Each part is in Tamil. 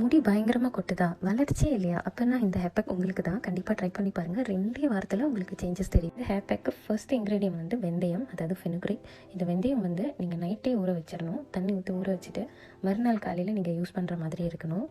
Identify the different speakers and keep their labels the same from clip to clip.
Speaker 1: முடி பயங்கரமாக கொட்டுதா, வளர்ச்சியே இல்லையா? அப்போனா இந்த ஹேர் பேக் உங்களுக்கு தான். கண்டிப்பாக ட்ரை பண்ணி பாருங்கள். 2 வாரத்தில் உங்களுக்கு சேஞ்சஸ் தெரியும். இந்த ஹேர் பேக்கு ஃபர்ஸ்ட் இன்க்ரீடியன்ட் வந்து வெந்தயம், அதாவது ஃபெனுக்ரிக். இந்த வெந்தயம் வந்து நீங்கள் நைட்டே ஊற வச்சிடணும். தண்ணி ஊற்றி ஊற வச்சுட்டு மறுநாள் காலையில் நீங்கள் யூஸ் பண்ணுற மாதிரி இருக்கணும்.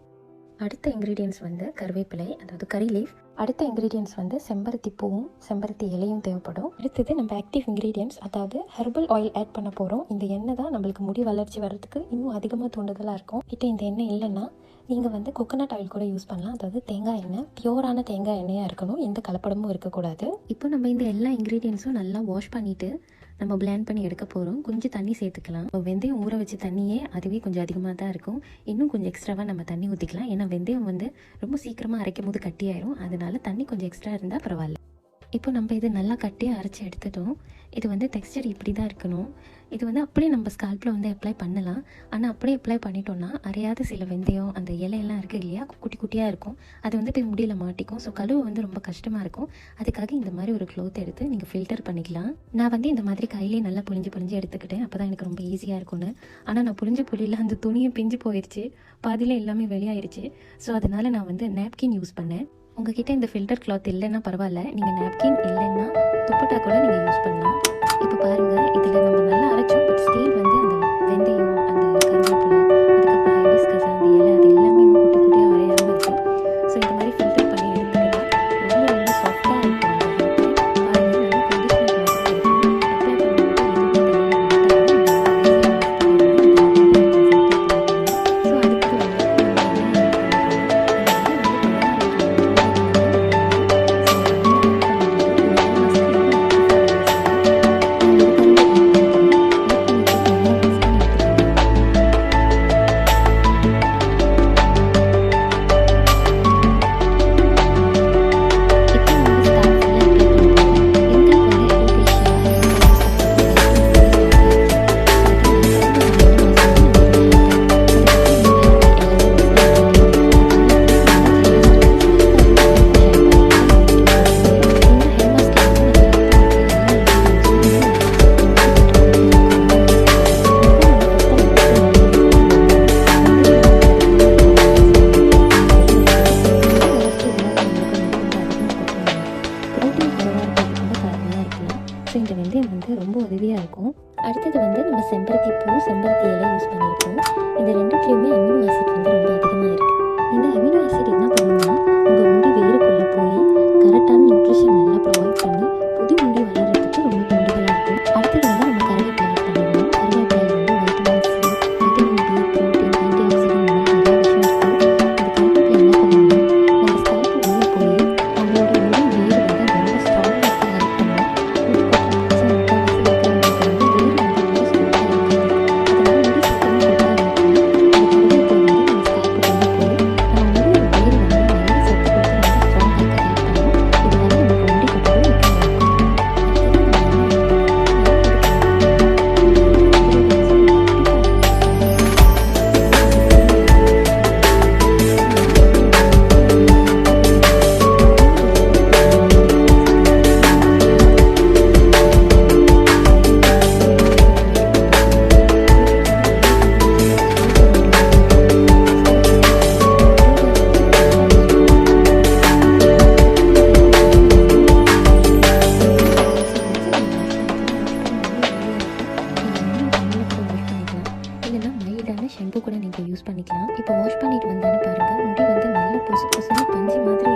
Speaker 1: அடுத்த இன்க்ரீடியன்ட்ஸ் வந்து கருவேப்பிலை, அதாவது கறி லீஃப். அடுத்த இன்க்ரீடியன்ட்ஸ் வந்து செம்பருத்தி பூவும் செம்பருத்தி இலையும் தேவைப்படும். அடுத்தது நம்ம ஆக்டிவ் இன்க்ரீடியன்ட்ஸ், அதாவது ஹெர்பல் ஆயில் ஆட் பண்ண போகிறோம். இந்த எண்ணெய் தான் நம்மளுக்கு முடி வளர்ச்சி வர்றதுக்கு இன்னும் அதிகமாக தூண்டுதலாக இருக்கும். இந்த எண்ணெய் இல்லைன்னா நீங்கள் வந்து கோகோனட் ஆயில் கூட யூஸ் பண்ணலாம். அதாவது தேங்காய் எண்ணெய், பியூரான தேங்காய் எண்ணெயாக இருக்கணும், எந்த கலப்படமும் இருக்கக்கூடாது. இப்போ நம்ம இந்த எல்லா இன்க்ரீடியன்ஸும் நல்லா வாஷ் பண்ணிவிட்டு நம்ம பிளெண்ட் பண்ணி எடுக்க போகிறோம். கொஞ்சம் தண்ணி சேர்த்துக்கலாம். இப்போ வெந்தயம் ஊற வச்ச தண்ணியே அதுவே கொஞ்சம் அதிகமாக தான் இருக்கும். இன்னும் கொஞ்சம் எக்ஸ்ட்ராவாக நம்ம தண்ணி ஊற்றிக்கலாம். ஏன்னா வெந்தயம் வந்து ரொம்ப சீக்கிரமாக அரைக்கும் போது கட்டியாயிரும். அதனால தண்ணி கொஞ்சம் எக்ஸ்ட்ரா இருந்தால் பரவாயில்ல. இப்போ நம்ம இது நல்லா கட்டியாக அரைச்சி எடுத்துட்டோம். இது வந்து டெக்ஸ்டர் இப்படி தான் இருக்கணும். இது வந்து அப்படியே நம்ம ஸ்கால்பில் வந்து அப்ளை பண்ணலாம். ஆனால் அப்படியே அப்ளை பண்ணிட்டோம்னா அரையாத சில வெந்தயம் அந்த இலையெல்லாம் இருக்குது இல்லையா, குட்டி குட்டியாக இருக்கும். அது வந்து போய் முடியில் மாட்டிக்கும். ஸோ கழுவு வந்து ரொம்ப கஷ்டமாக இருக்கும். அதுக்காக இந்த மாதிரி ஒரு க்ளோத் எடுத்து நீங்கள் ஃபில்டர் பண்ணிக்கலாம். நான் வந்து இந்த மாதிரி கையிலே நல்லா புழிஞ்சு எடுத்துக்கிட்டேன். அப்போ தான் எனக்கு ரொம்ப ஈஸியாக இருக்கும்னு. ஆனால் நான் புழியில் அந்த துணியும் பிஞ்சு போயிடுச்சு, பாதியில் எல்லாமே வெளியாயிருச்சு. ஸோ அதனால் நான் வந்து நாப்கின் யூஸ் பண்ணேன். உங்ககிட்ட இந்த ஃபில்டர் கிளாத் இல்லைன்னா பரவாயில்ல, நீங்கள் நாப்கின் இல்லைன்னா துப்பட்டா கூட நீங்கள் யூஸ் பண்ணலாம். இப்போ பாருங்கள், இதில் நம்ம நல்லா அரைச்சோம். பட் ஸ்டீல் வந்து அந்த வெந்தயம், அந்த கருவேப்பிலை, அதுக்கப்புறம் ஹைபிஸ்கஸ் அந்த இலை, அது எல்லாமே இன்னும் குட்டி குட்டியாக வரையாமல் இருக்குது. ஸோ இந்த மாதிரி ஃபில்டர் பண்ணி எடுத்துக்கிட்டால் ரொம்ப ரொம்ப சாஃப்டாக இருக்கும். ஸோ இந்த வெந்தயம் வந்து ரொம்ப உதவியாக இருக்கும். அடுத்தது வந்து நம்ம செம்பருத்தி பூ, செம்பருத்தி இலை யூஸ் பண்ணியிருக்கோம். இந்த ரெண்டுத்துலேயுமே அமினோ ஆசிட் வந்து ரொம்ப அதிகமாக இருக்குது. இந்த அமினோ ஆசிட் என்ன பண்ணுன்னா உங்கள் முடி வேருக்குள்ளே போய் கரெக்டான நியூட்ரிஷன் நல்லா ப்ரொவைட் பண்ணி புது முடி வளர்கிறதுக்கு ரொம்ப தூண்டுதலாக இருக்கும். அடுத்தது வந்து நம்ம கருவேப்பிலை ஆட் பண்ணிடணும். கருவேப்பிலை வந்து vitamin C, vitamin D, protein, antioxidant நிறைய விஷயம் இருக்குது. இந்த கருவேப்பிலை என்ன பண்ணணும்னா நம்ம ஸ்கால்ப் உள்ளே போய் நம்மளோட முடி வேர் வந்து ரொம்ப ஸ்ட்ராங்காக ஹெல்ப் பண்ணும். ஷாம்பு கூட நீங்கள் யூஸ் பண்ணிக்கலாம். இப்போ வாஷ் பண்ணிட்டு வந்தாலும் பாருங்கள், முடி வந்து நல்ல பொசு பொசுன்னு பஞ்சு மாதிரி